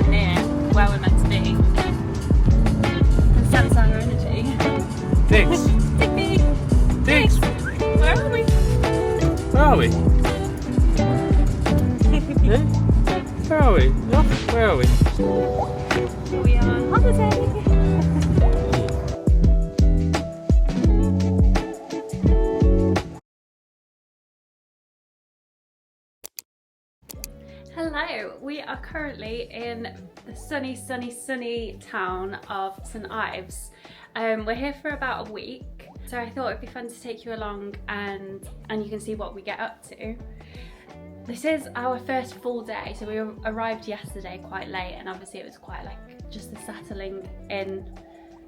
anywhere near where we're meant to be. And sense our energy. Dicks! Digby! Dicks! Where are we? Where are we? Where are we? Where are we? We are on holiday! Hello, we are currently in the sunny town of St Ives. We're here for about a week, so I thought it'd be fun to take you along and you can see what we get up to. This is our first full day, so we arrived yesterday quite late, and obviously it was quite like just a settling in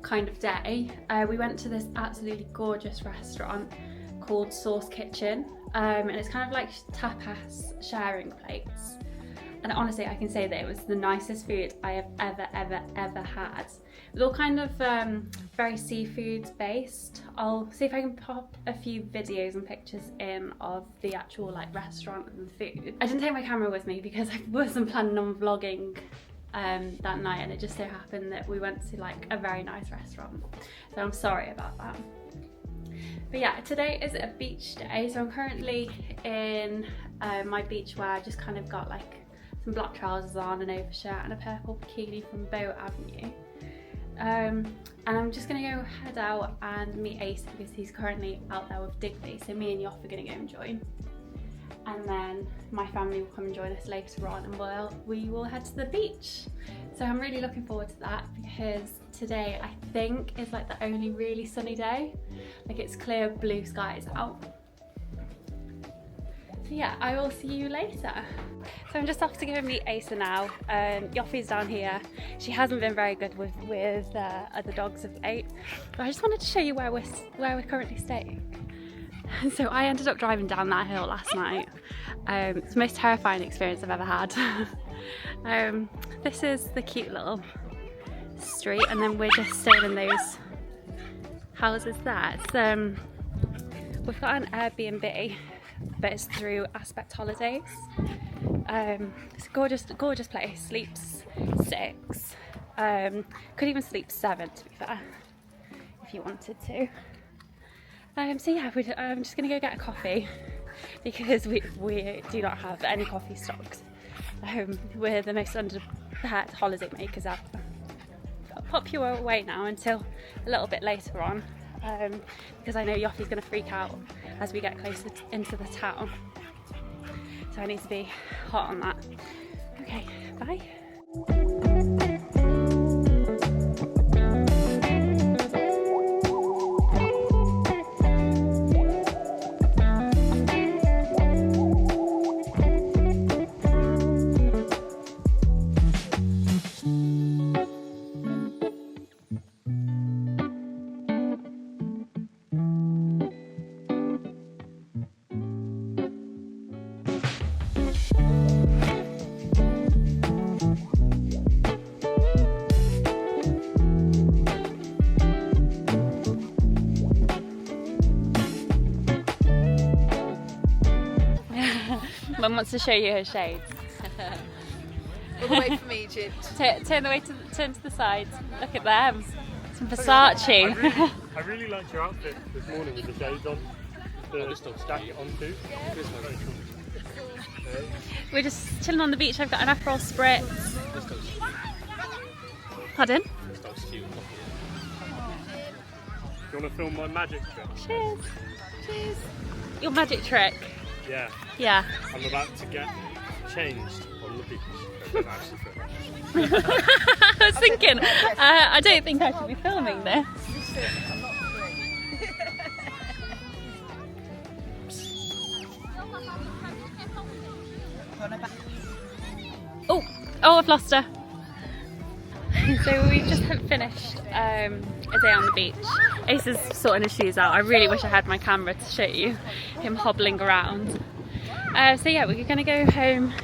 kind of day. We went to this absolutely gorgeous restaurant called Sauce Kitchen, and it's kind of like tapas sharing plates. And honestly, I can say that it was the nicest food I have ever had. It was all kind of very seafood based. I'll see if I can pop a few videos and pictures in of the actual like restaurant and the food. I didn't take my camera with me because I wasn't planning on vlogging that night, and it just so happened that we went to like a very nice restaurant. So I'm sorry about that. But yeah, today is a beach day. So I'm currently in my beach wear. I just kind of got like some black trousers on, an overshirt and a purple bikini from Bow Avenue. And I'm just gonna go head out and meet Ace because he's currently out there with Digby. So me and Yoff are gonna go and join. And then my family will come and join us later on, and we will head to the beach. So I'm really looking forward to that because today I think is like the only really sunny day. Like it's clear blue skies out. So yeah, I will see you later. So I'm just off to go and meet Asa now. Yoffie's down here. She hasn't been very good with other dogs of late. But I just wanted to show you where we're currently staying. And so I ended up driving down that hill last night. It's the most terrifying experience I've ever had. This is the cute little street, and then we're just staying in those houses there. We've got an Airbnb, but it's through Aspect Holidays. It's a gorgeous place. Sleeps 6. Could even sleep 7 to be fair, if you wanted to. So yeah, I'm just gonna go get a coffee because we do not have any coffee stocks. We're the most underprepared holiday makers ever. I'll pop you away now until a little bit later on, because I know Yoffie's gonna freak out as we get closer into the town. So I need to be hot on that. Okay, bye. Mum wants to show you her shades. All the way from Egypt. Turn to the side. Look at them. Some Versace. I really liked your outfit this morning with the shades on. The jacket on too. Yeah. We're just chilling on the beach. I've got an Aperol spritz. Pardon? Do you want to film my magic trick? Cheers. Cheers. Your magic trick? Yeah. Yeah. I'm about to get changed on the beach. I was thinking, I don't think I should be filming this. Oh, I've lost her. So we just finished a day on the beach. Ace is sorting his shoes out. I really wish I had my camera to show you him hobbling around. So yeah, we're gonna go home,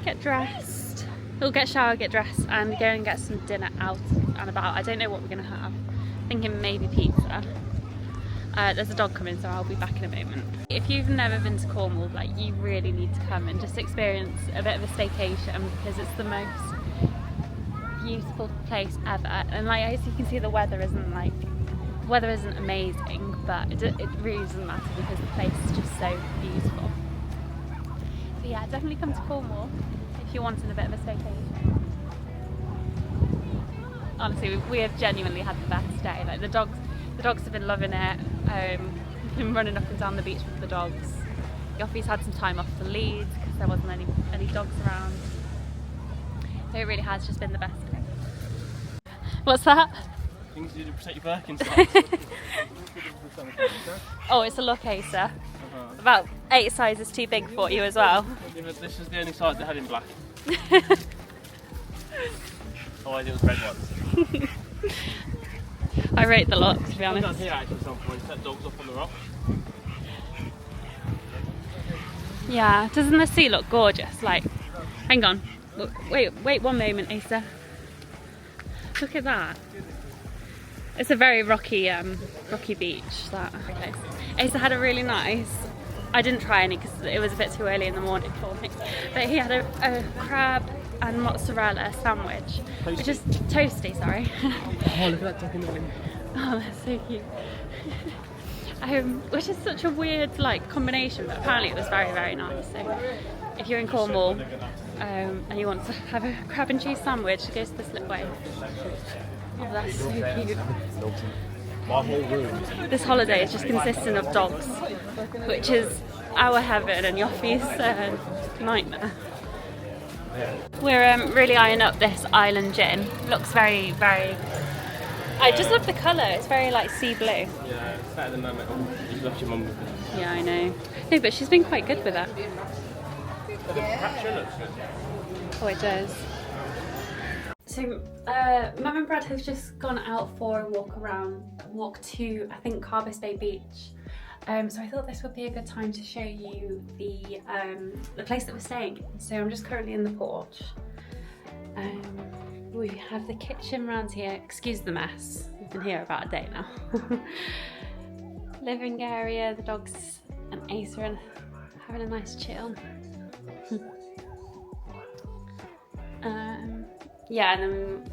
get dressed, we'll get showered, get dressed, and go and get some dinner out and about. I don't know what we're gonna have. Thinking maybe pizza. There's a dog coming, so I'll be back in a moment. If you've never been to Cornwall, like, you really need to come and just experience a bit of a staycation, because it's the most beautiful place ever. And like, as you can see, the weather isn't amazing, but it really doesn't matter because the place is just so beautiful. So yeah, definitely come to Cornwall if you're wanting a bit of a staycation. Honestly, we have genuinely had the best day. Like, the dogs have been loving it. We've been running up and down the beach with the dogs. Yoffie's had some time off the lead because there wasn't any dogs around. So it really has just been the best day. What's that? Things you do to protect your Birkenstocks. Oh, it's a locator. About 8 sizes too big for you as well. This is the only size they had in black. Otherwise it was red ones. I rate the lot, to be honest. Down here actually at some point, set dogs up on the rock. Yeah, doesn't the sea look gorgeous? Like, hang on. Look, wait 1 moment, Asa. Look at that. It's a very rocky beach, that place. Asa had a really nice, I didn't try any because it was a bit too early in the morning for me, but he had a crab and mozzarella sandwich, Toasty. which is toasty, sorry. Oh, look at that duck in the wind. Oh, that's so cute. Which is such a weird like combination, but apparently it was very, very nice. So if you're in Cornwall and you want to have a crab and cheese sandwich, go to the Slipway. Oh, that's so cute. My whole room. This holiday is just consisting of dogs, which is our heaven and Yoffie's nightmare. We're really eyeing up this island gin. Looks very, very... I just love the colour. It's very like sea blue. Yeah, it's better than that. You left your mum with it. Yeah, I know. No, but she's been quite good with it. The capture looks good. Oh, it does. So, Mum and Brad have just gone out for a walk to, I think, Carbis Bay beach. So I thought this would be a good time to show you the place that we're staying in. So I'm just currently in the porch. We have the kitchen around here. Excuse the mess. We've been here about a day now. Living area, the dogs and Asa are having a nice chill. Yeah, and then,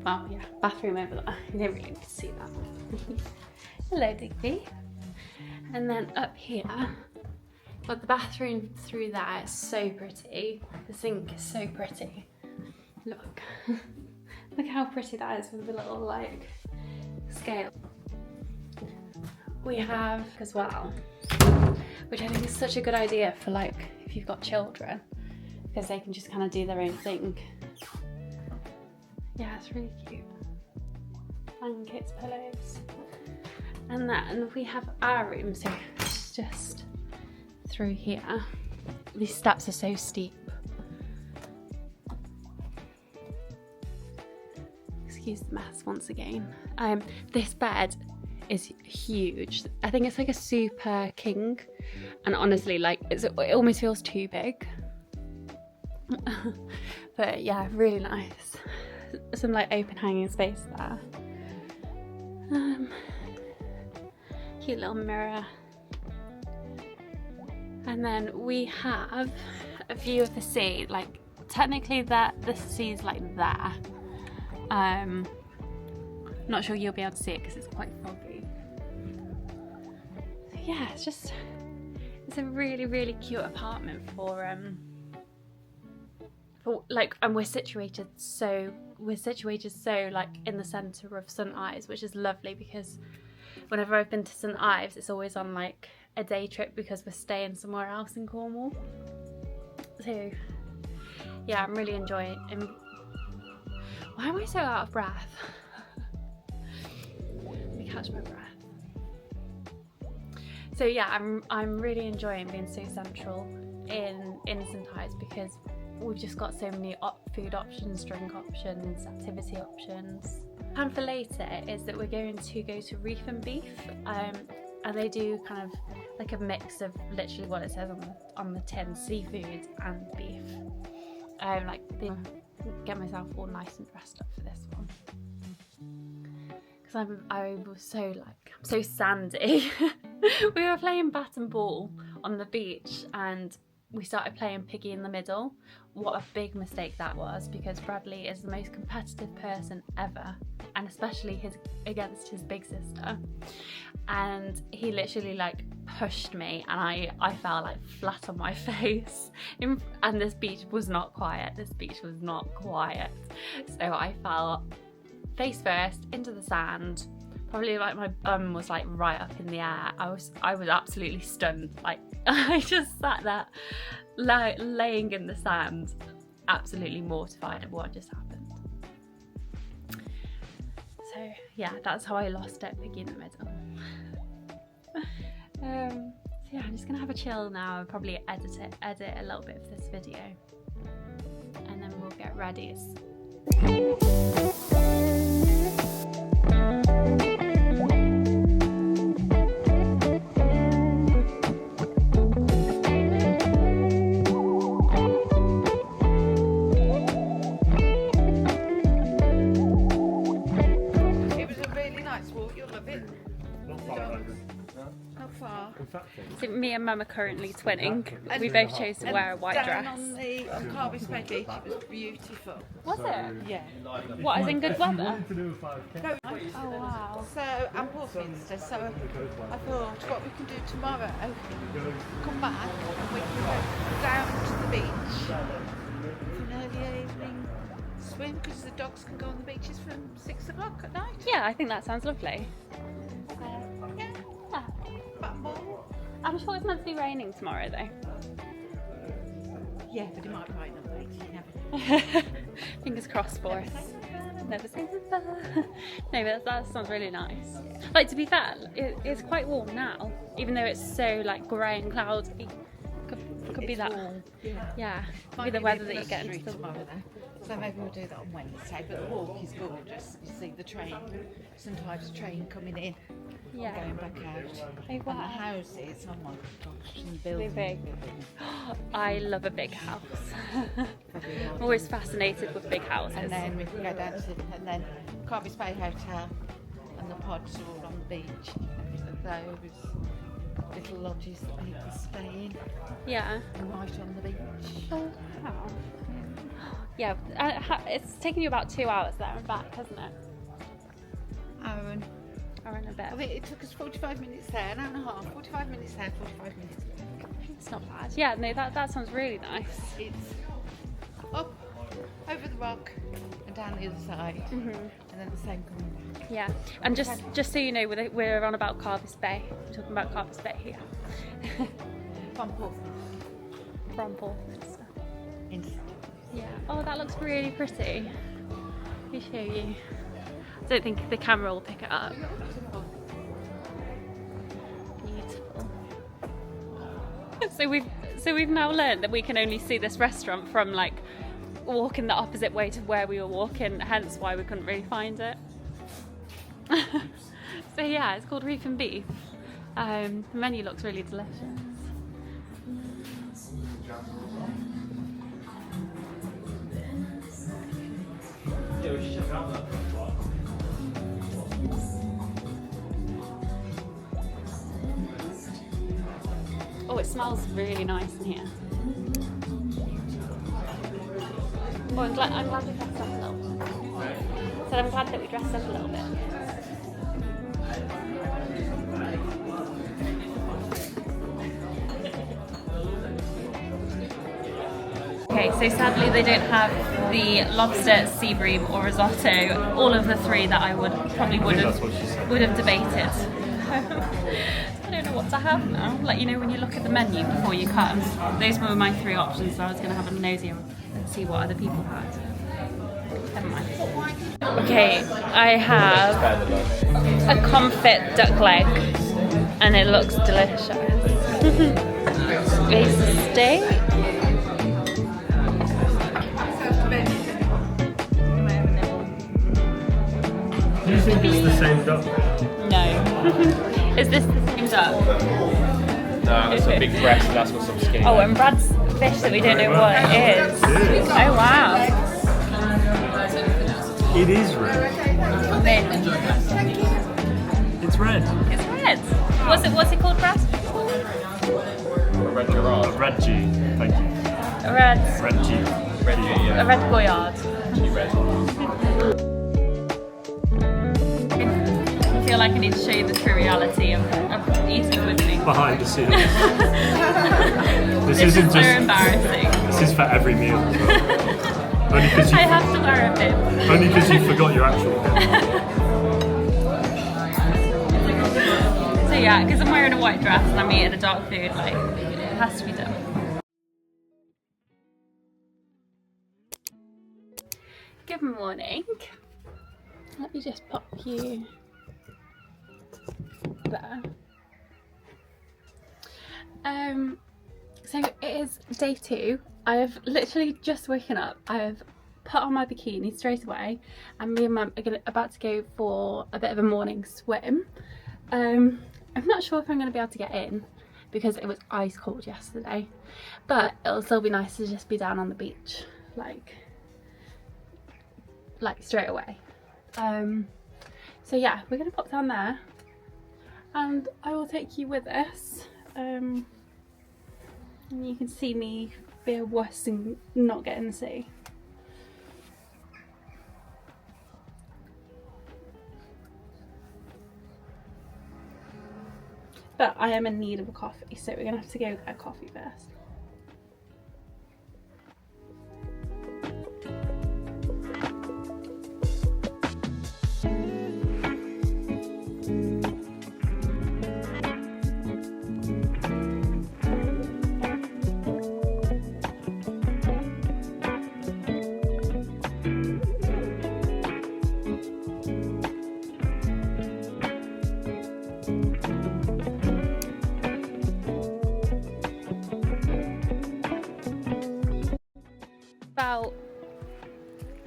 well, yeah, bathroom over there. You don't really get to see that. Hello, Digby. And then up here, got the bathroom through there. It's so pretty. The sink is so pretty. Look. Look how pretty that is with the little, like, scale. We have, as well, which I think is such a good idea for, like, if you've got children, because they can just kind of do their own thing. Yeah, it's really cute. Blankets, pillows. And then we have our room, so it's just through here. These steps are so steep. Excuse the mess once again. This bed is huge. I think it's like a super king, and honestly, like, it almost feels too big. But yeah, really nice. Some like open hanging space there. Cute little mirror. And then we have a view of the sea. Like, technically the sea's like there. Not sure you'll be able to see it because it's quite foggy. So yeah, it's a really, really cute apartment for like, and we're situated so like in the centre of St Ives, which is lovely because whenever I've been to St Ives, it's always on like a day trip because we're staying somewhere else in Cornwall. So yeah, I'm really enjoying it. Why am I so out of breath? Let me catch my breath. So yeah, I'm really enjoying being so central in St Ives because we've just got so many food options, drink options, activity options. Plan for later is that we're going to go to Reef and Beef, and they do kind of like a mix of literally what it says on the tin, seafood and beef. Like, get myself all nice and dressed up for this one because I was so so sandy. We were playing bat and ball on the beach and we started playing piggy in the middle. What a big mistake that was, because Bradley is the most competitive person ever, and especially against his big sister. And he literally like pushed me and I fell like flat on my face. And this beach was not quiet. So I fell face first into the sand. Probably like my bum was like right up in the air. I was absolutely stunned. Like I just sat there laying in the sand, absolutely mortified at what just happened. So yeah, that's how I lost it, piggy in the middle. So yeah, I'm just gonna have a chill now and probably edit a little bit of this video, and then we'll get ready. So me and Mum are currently twinning. We both chose to wear a white dress. On Carbis Bay beach, it was beautiful. Was it? Yeah. What, as in good weather? No. Oh wow. So, and Porthminster, so I thought what we can do tomorrow, come back and we can go down to the beach for an early evening swim, because the dogs can go on the beaches from 6 o'clock at night. Yeah, I think that sounds lovely. Yeah. Yeah. I'm sure it's meant to be raining tomorrow though. Yeah, but it might rain on the beach, you never know. Fingers crossed for us. Never say never. No, but that sounds really nice. Like, to be fair, it's quite warm now, even though it's so like grey and cloudy. Could be that. Warm. Yeah. Could be the weather that you get into the tomorrow though. So maybe we'll do that on Wednesday, but the walk is gorgeous. You see the train, St Ives train coming in, yeah, going back out. Oh, And wow. the houses, oh my gosh, and Really buildings. big. I love a big house. I'm always fascinated with big houses. And then we can go down to, and then Carbis Bay Hotel, and the pods are all on the beach. Those little lodges that people stay in. Yeah. Right on the beach. Oh, wow. Yeah, it's taken you about 2 hours there and back, hasn't it? Hour and a bit. I think it took us 45 minutes there, an hour and a half, 45 minutes there, 45 minutes back. It's not bad. Yeah, no, that sounds really nice. It's up, over the rock, and down the other side, and then the same coming back. Yeah, and just so you know, we're on about Carbis Bay. We're talking about Carbis Bay here. From Porthminster. From Porthminster. Inside. Yeah. Oh, that looks really pretty. Let me show you. I don't think the camera will pick it up. Beautiful. So we've now learned that we can only see this restaurant from like walking the opposite way to where we were walking, hence why we couldn't really find it. So yeah, it's called Reef and Beef. The menu looks really delicious. Yeah, we should check out that. Oh, it smells really nice in here. Oh, I'm glad we dressed up a little bit. So I'm glad that we dressed up a little bit. Okay, so sadly they don't have the lobster, sea bream or risotto, all of the three that I would have debated. I don't know what to have now. Like, you know, when you look at the menu before you come, those were my three options, so I was going to have a nosy and see what other people had. Never mind. Okay, I have a confit duck leg, and it looks delicious. It's a steak. Do you think it's the same duck? No. Is this the same duck? No, that's a big breast and that's got some skin. Oh, and Brad's fish that we don't know what it is. Oh wow. It is red. Me. It's red. It's red. What's it called, Brad? A red giraffe. A red G. Thank you. A red. Red G. Red G, yeah. A red Goyard. Red. I feel like I need to show you the true reality of eating with me. Behind the scenes. This isn't is so just. embarrassing. This is for every meal as well. Only because you. I have to wear a bib. Only because you forgot your actual bib. So yeah, because I'm wearing a white dress and I'm eating a dark food, like, it has to be done. Good morning. Let me just pop you there. So it is day 2. I have literally just woken up. I have put on my bikini straight away, and me and Mum are about to go for a bit of a morning swim. I'm not sure if I'm going to be able to get in because it was ice cold yesterday, but it'll still be nice to just be down on the beach, like straight away. So yeah, we're gonna pop down there and I will take you with us, and you can see me be a wuss and not get in the sea. But I am in need of a coffee, so we're gonna have to go get a coffee first. About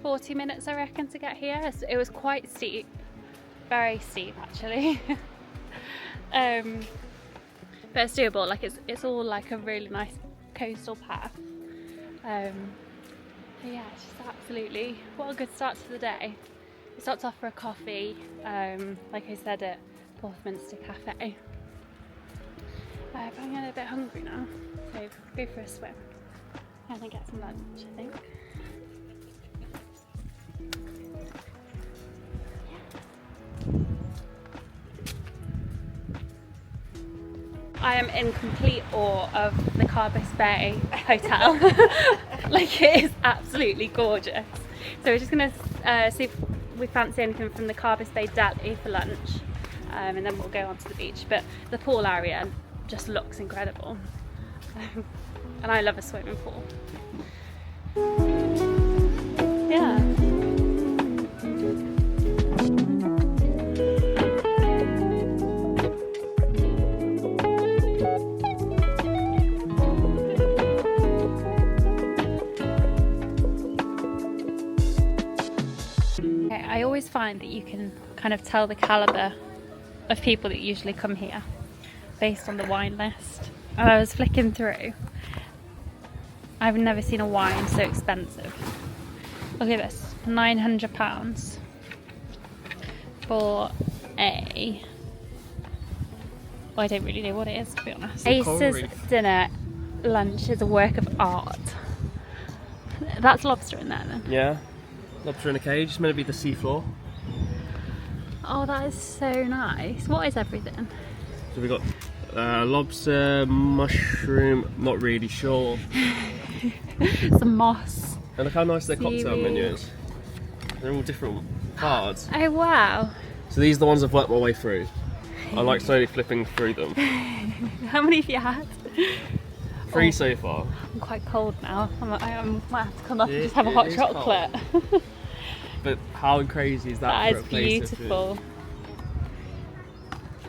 40 minutes I reckon to get here. It was quite steep, very steep actually. But it's doable, like it's all like a really nice coastal path. So yeah, it's just absolutely, what a good start to the day. It starts off for a coffee, like I said, at Porthminster Cafe. But I'm getting a bit hungry now, so go for a swim and then get some lunch, I think. I am in complete awe of the Carbis Bay hotel. Like, it is absolutely gorgeous. So we're just gonna see if we fancy anything from the Carbis Bay deli for lunch, and then we'll go onto the beach. But the pool area just looks incredible. And I love a swimming pool. Yeah. I always find that you can kind of tell the calibre of people that usually come here based on the wine list. And I was flicking through. I've never seen a wine so expensive. Look at this, £900 for a... Well, I don't really know what it is, to be honest. Ace's dinner lunch is a work of art. That's lobster in there then? Yeah, lobster in a cage. It's meant to be the seafloor. Oh, that is so nice. What is everything? So we've got lobster, mushroom, not really sure. Some moss. And look how nice their cocktail Seaweed. menu is. They're all different cards. Oh wow. So these are the ones I've worked my way through. I like slowly flipping through them. How many have you had? 3 so far. I'm quite cold now. I might have to come up and It just have a hot is chocolate. But how crazy is that? That for is a place of beautiful.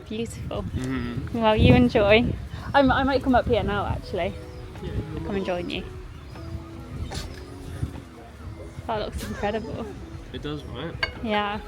Beautiful. Mm-hmm. Well, you enjoy. I might come up here now actually. Yeah, Come and join you. That looks incredible. it does, right? Yeah.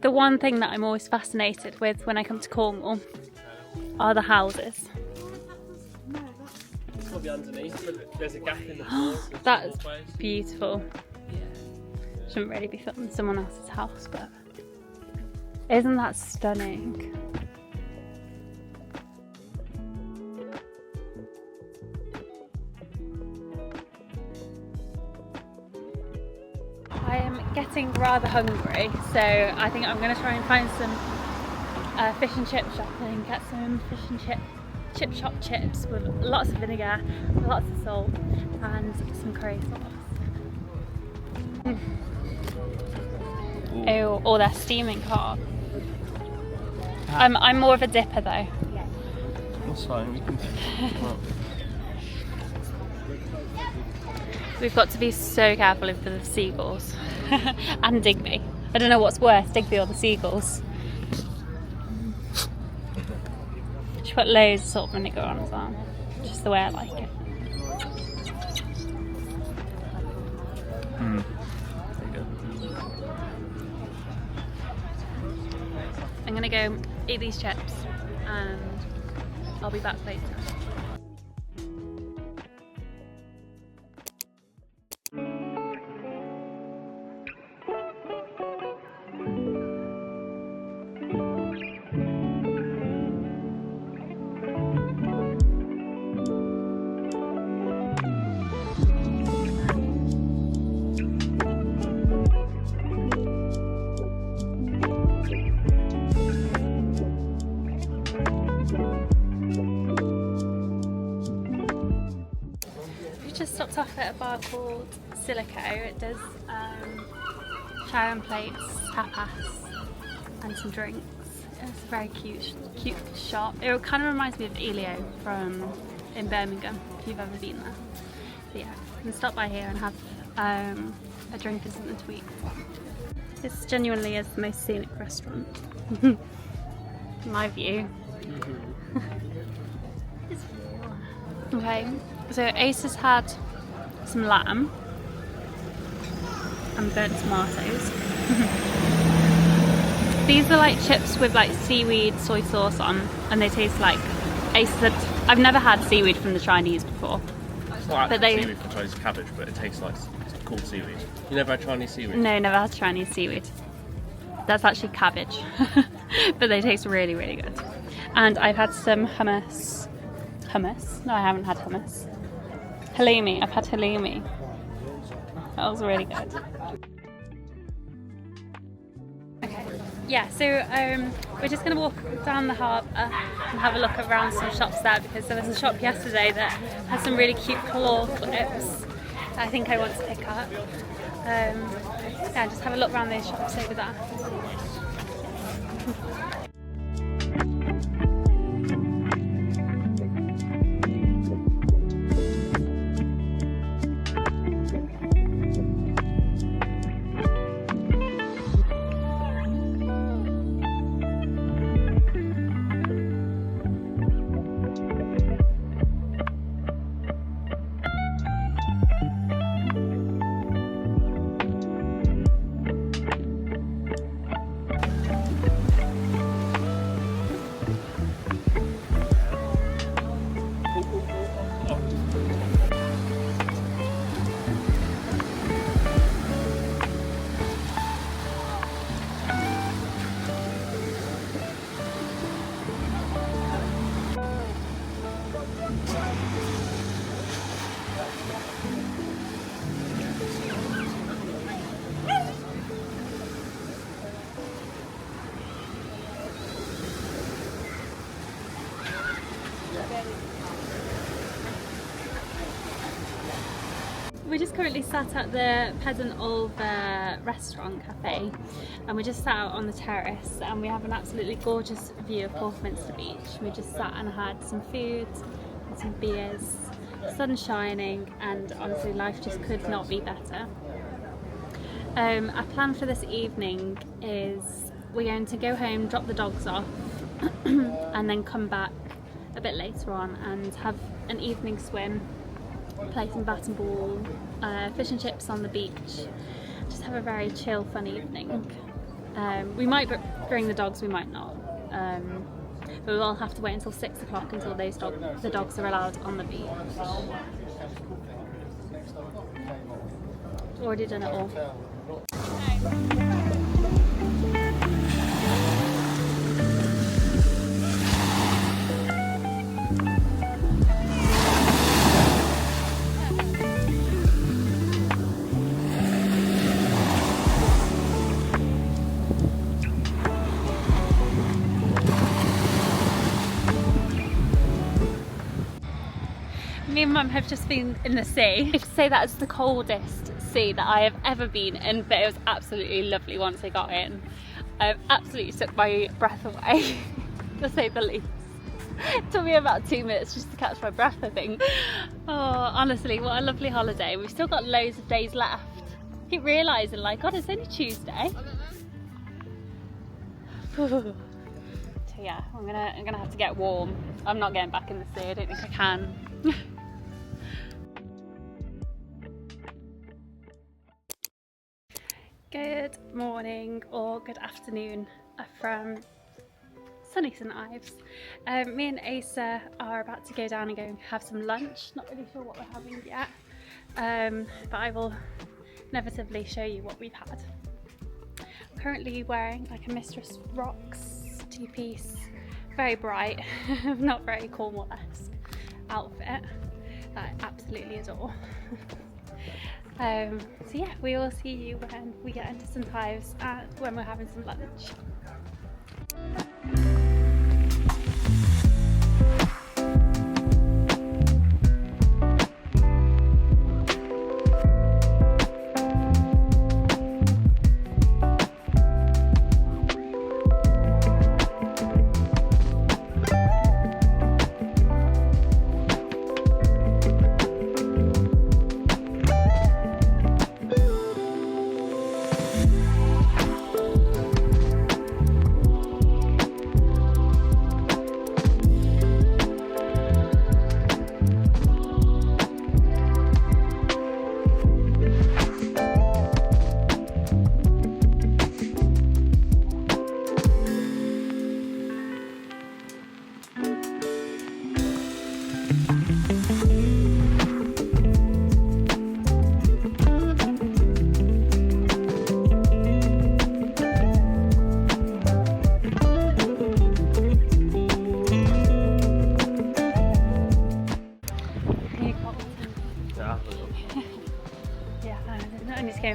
the one thing that I'm always fascinated with when I come to Cornwall are the houses. It's got to be underneath, but there's a gap in the floor. That's beautiful. Shouldn't really be filming someone else's house, but isn't that stunning? I am getting rather hungry, so I think I'm going to try and find some fish and chip shopping, get some fish and chip shop chips with lots of vinegar, lots of salt and some curry sauce. Oh, or they're steaming hot. I'm more of a dipper though. That's fine, we can We've got to be so careful of the seagulls and Digby. I don't know what's worse, Digby or the seagulls. She put loads of salt and vinegar on as well, just the way I like it. There you go. I'm gonna go eat these chips and I'll be back later. Just stopped off at a bar called Silco. It does shower and plates, tapas and some drinks. It's a very cute shop. It kind of reminds me of Elio in Birmingham, if you've ever been there. So yeah, you can stop by here and have a drink and something to eat. This genuinely is the most scenic restaurant. My view. Okay, so Ace has had some lamb and burnt tomatoes. These are like chips with like seaweed soy sauce on, and they taste like Ace said. I've never had seaweed from the Chinese before. It's not But actually seaweed from Chinese cabbage, but it tastes like it's called seaweed. You never had Chinese seaweed? No, never had Chinese seaweed. That's actually cabbage, but they taste really, really good. And I've had some hummus. Hummus? No, I haven't had hummus. Halloumi. I've had halloumi. That was really good. Okay. Yeah, so we're just going to walk down the harbour and have a look around some shops there, because there was a shop yesterday that had some really cute claw clips that I think I want to pick up. Yeah, just have a look around those shops over there. We're just currently sat at the Pedn Olva restaurant cafe, and we're just sat out on the terrace and we have an absolutely gorgeous view of Porthminster Beach. We just sat and had some food and some beers, sun shining, and honestly life just could not be better. Our plan for this evening is we're going to go home, drop the dogs off and then come back a bit later on and have an evening swim, play some bat and ball, fish and chips on the beach, just have a very chill, fun evening. We might bring the dogs, we might not. But we'll have to wait until 6 o'clock until the dogs are allowed on the beach. Already done it all. Me and Mum have just been in the sea. I have to say that it's the coldest sea that I have ever been in, but it was absolutely lovely once I got in. Absolutely took my breath away, to say the least. It took me about 2 minutes just to catch my breath, I think. Oh, honestly, what a lovely holiday. We've still got loads of days left. I keep realising, like, God, it's only Tuesday. So yeah, I'm gonna have to get warm. I'm not getting back in the sea, I don't think I can. Good morning or good afternoon from sunny St Ives. Me and Asa are about to go down and go and have some lunch. Not really sure what we're having yet, but I will inevitably show you what we've had. I'm currently wearing like a Mistress Rocks two-piece, very bright, not very Cornwall-esque outfit that I absolutely adore. So yeah, we will see you when we get into St Ives when we're having some lunch.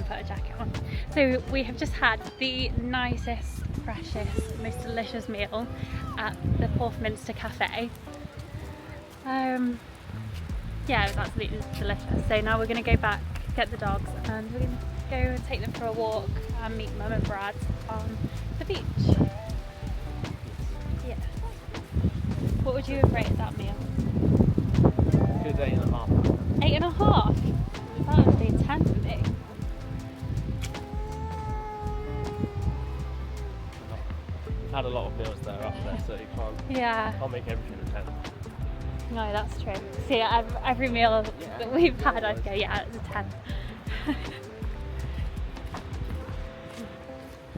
Put a jacket on. So we have just had the nicest, freshest, most delicious meal at the Porthminster Cafe. Yeah, it was absolutely delicious. So now we're going to go back, get the dogs, and we're going to go and take them for a walk and meet Mum and Brad on the beach. Yeah. What would you have rated that meal? Good 8.5. 8.5? That would be 10 for me. Had a lot of meals that are up there, so you can't make everything a 10. No, that's true. See, every meal that we've had, I'd go, yeah, it's a 10.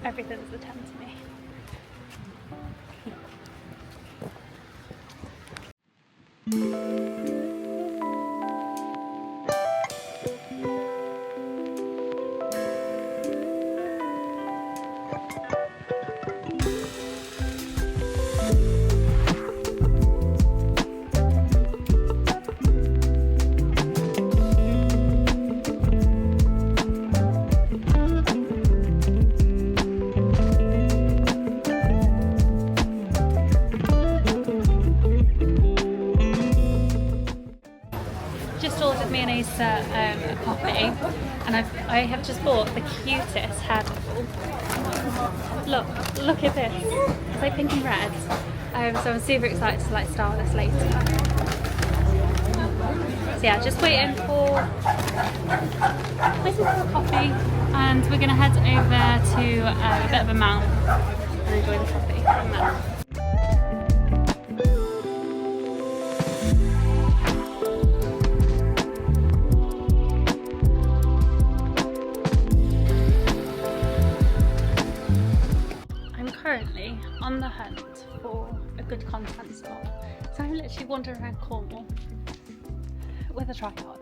Everything's a 10 to me. Me and Asa a coffee, and I have just bought the cutest hairball. Look at this. It's like pink and red. So I'm super excited to like style this later. So yeah, just waiting for a coffee, and we're gonna head over to a bit of a mount and enjoy the coffee from there. currently on the hunt for a good content spot. So I'm literally wandering around Cornwall with a tripod.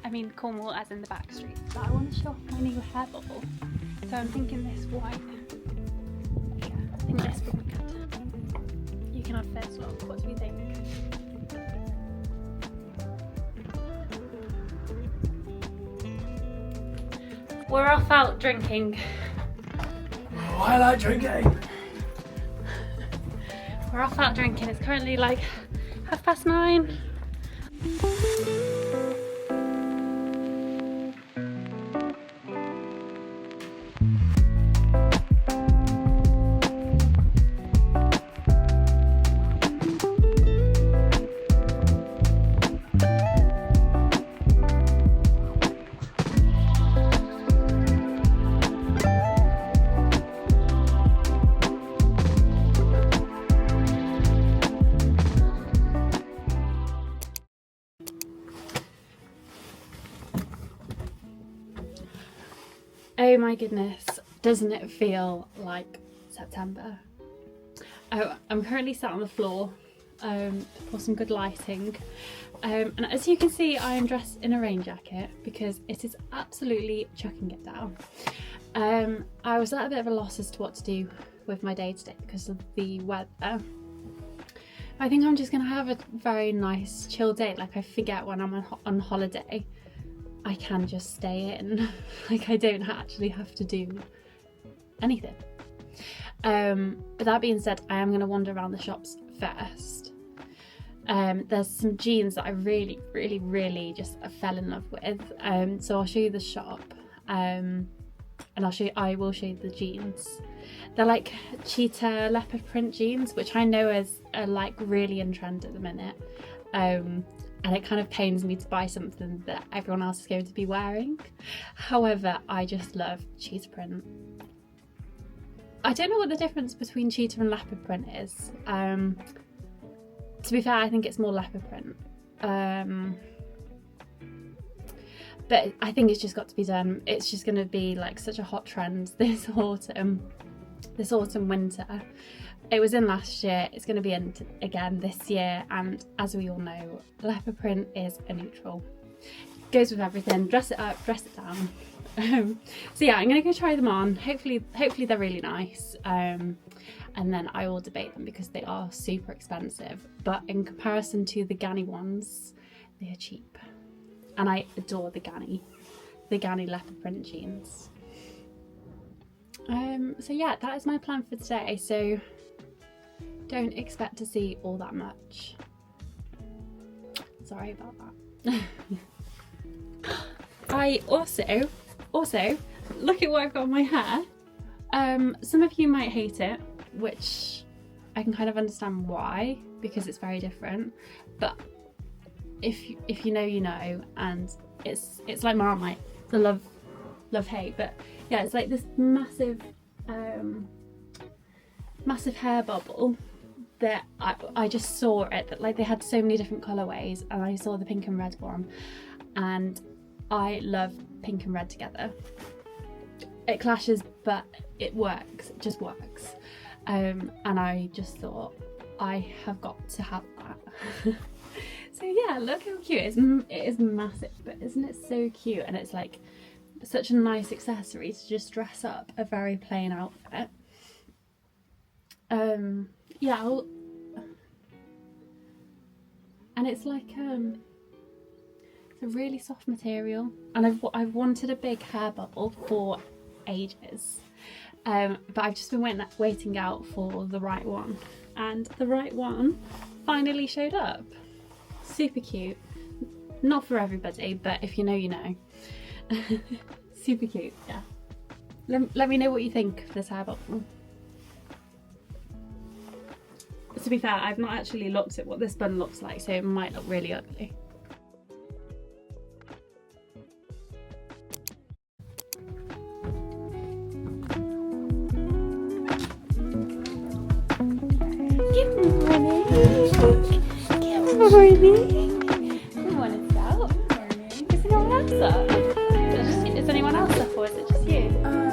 I mean Cornwall as in the back streets, but I want to show off my new hair bubble. So I'm thinking this white. Yeah, I think this would be good. You can have first look. What do you think? We're off out drinking. Oh, I like drinking. We're off out drinking. It's currently like 9:30. Oh my goodness, doesn't it feel like September? Oh, I'm currently sat on the floor for some good lighting. And as you can see, I am dressed in a rain jacket because it is absolutely chucking it down. I was at a bit of a loss as to what to do with my day today because of the weather. I think I'm just going to have a very nice chill day. Like, I forget when I'm on holiday I can just stay in. Like, I don't actually have to do anything. But that being said, I am going to wander around the shops first. There's some jeans that I really just fell in love with. So I'll show you the shop, and I will show you the jeans. They're like cheetah leopard print jeans, which I know are like really in trend at the minute. And it kind of pains me to buy something that everyone else is going to be wearing. However, I just love cheetah print. I don't know what the difference between cheetah and leopard print is. To be fair, I think it's more leopard print. But I think it's just got to be done. It's just going to be like such a hot trend this autumn winter. It was in last year, it's going to be in again this year, and as we all know, leopard print is a neutral. Goes with everything, dress it up, dress it down. So yeah, I'm going to go try them on. Hopefully they're really nice, and then I will debate them because they are super expensive, but in comparison to the Ganni ones, they are cheap. And I adore the Ganni leopard print jeans. So yeah, that is my plan for today. So don't expect to see all that much. Sorry about that. I also look at what I've got on my hair. Some of you might hate it, which I can kind of understand why, because it's very different. But if you know, you know, and it's like Marmite, the love hate. But yeah, it's like this massive hair bubble that I just saw it, that like they had so many different colourways, and I saw the pink and red one, and I love pink and red together. It clashes, but it works, it just works. And I just thought, I have got to have that. So yeah, look how cute. It is massive, but isn't it so cute? And it's like such a nice accessory to just dress up a very plain outfit. Yeah, and it's like it's a really soft material, and I've wanted a big hair bubble for ages, but I've just been waiting out for the right one, and the right one finally showed up. Super cute. Not for everybody, but if you know, you know. Super cute, yeah. Let me know what you think of this hair bubble. To be fair, I've not actually looked at what this bun looks like, so it might look really ugly. Good morning! Good morning! Good morning, Scout. Good morning. Is anyone else up? Is anyone else up, or is it just you? No.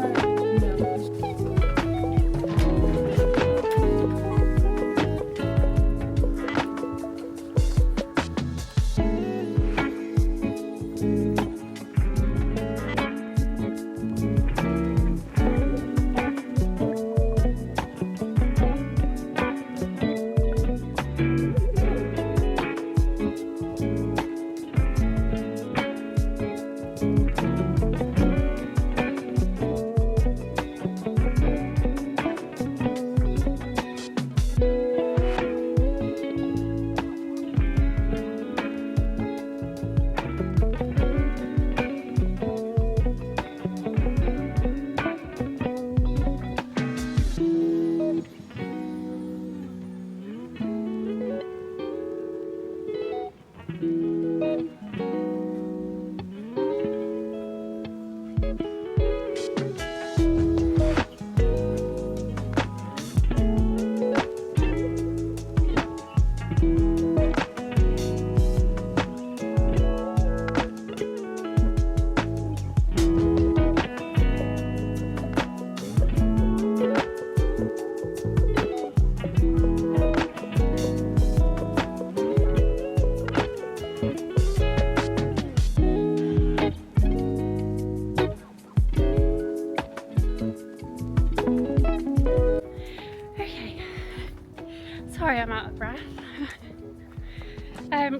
Sorry, I'm out of breath.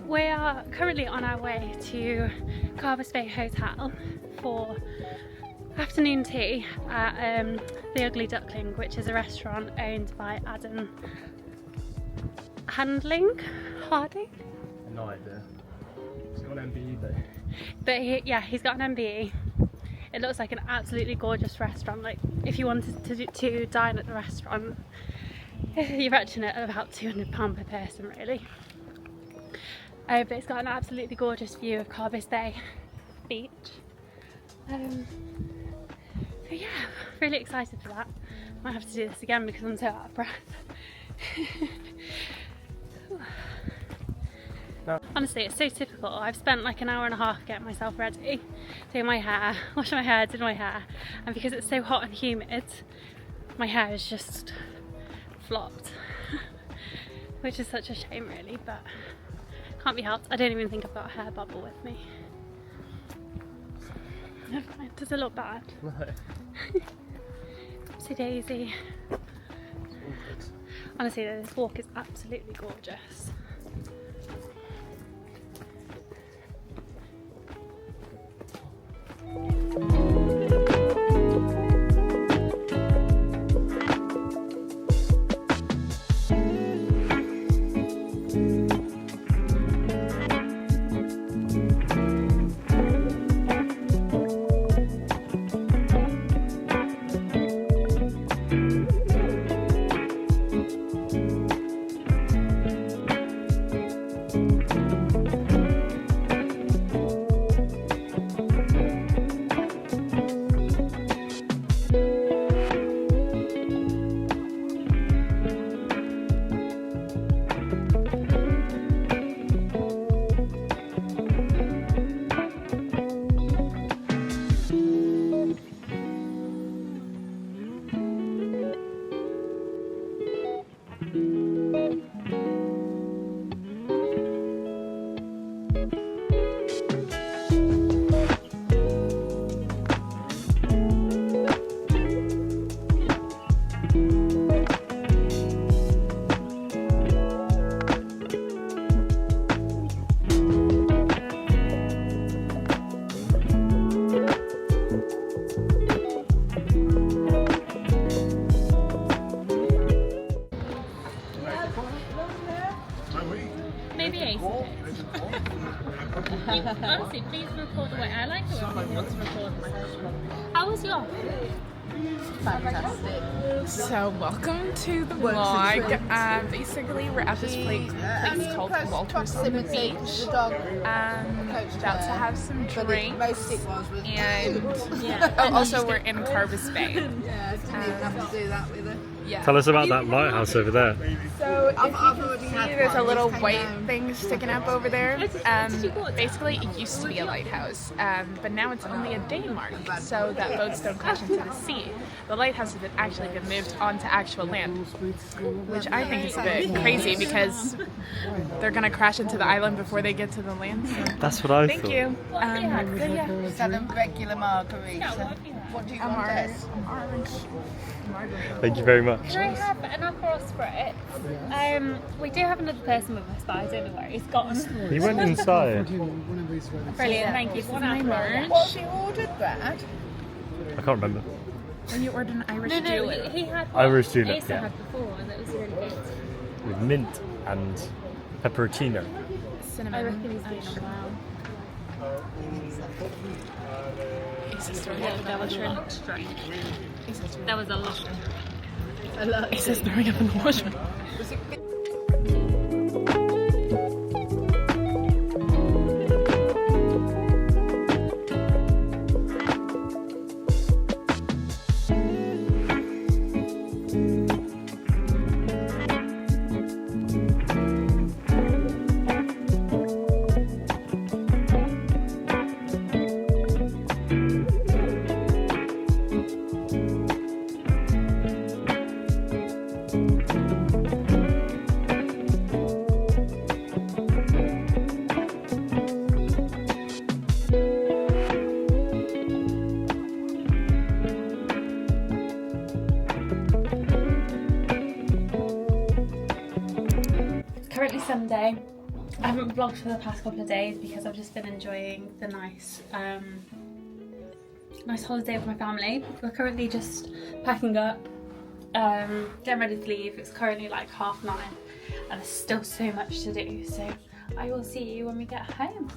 We are currently on our way to Carbis Bay Hotel for afternoon tea at The Ugly Duckling, which is a restaurant owned by Adam Harding? No idea. He's got an MBE though. But he's got an MBE. It looks like an absolutely gorgeous restaurant. Like, if you wanted to dine at the restaurant, you're actually at about £200 per person, really. But it's got an absolutely gorgeous view of Carbis Bay beach. So yeah, really excited for that. Might have to do this again because I'm so out of breath. No. Honestly, it's so typical. I've spent like an hour and a half getting myself ready, doing my hair, washing my hair, doing my hair, and because it's so hot and humid, my hair is just flopped, which is such a shame really, but can't be helped. I don't even think I've got a hair bubble with me. Never mind. Does it look bad? No. Oopsie daisy. Honestly, this walk is absolutely gorgeous. Maybe ace. Honestly, please record the way I like it when people want to record myself. How was your? Fantastic. So welcome to the vlog. Basically we're at this place called Walter's on the beach. About to have some drinks. And also we're in Carbis Bay. Yeah, didn't even have to do that with it. Yeah. Tell us about that lighthouse over there. So if you can see, there's a little white thing sticking up over there. Basically it used to be a lighthouse, but now it's only a day mark so that boats don't crash into the sea. The lighthouse has actually been moved onto actual land, which I think is a bit crazy because they're going to crash into the island before they get to the land. So. That's what I Thank thought. you. Seven regular margaritas. What do you want this? Thank you very much. Can I have an Aperol Spritz? We do have another person with us, but I don't know where he's gone. He went inside. Brilliant, thank you. One Aperol. What's you ordered, Brad? I can't remember. When you ordered an Irish No, julep. he had Irish julep, Asa yeah. had before, and it was really good. With mint and pepperoncino. Cinnamon. I reckon he's been a while. There was a lot. There was a lot. He says throwing up in the washroom. currently Sunday. I haven't vlogged for the past couple of days because I've just been enjoying the nice holiday with my family. We're currently just packing up, getting ready to leave. It's currently like 9:30 and there's still so much to do, so I will see you when we get home.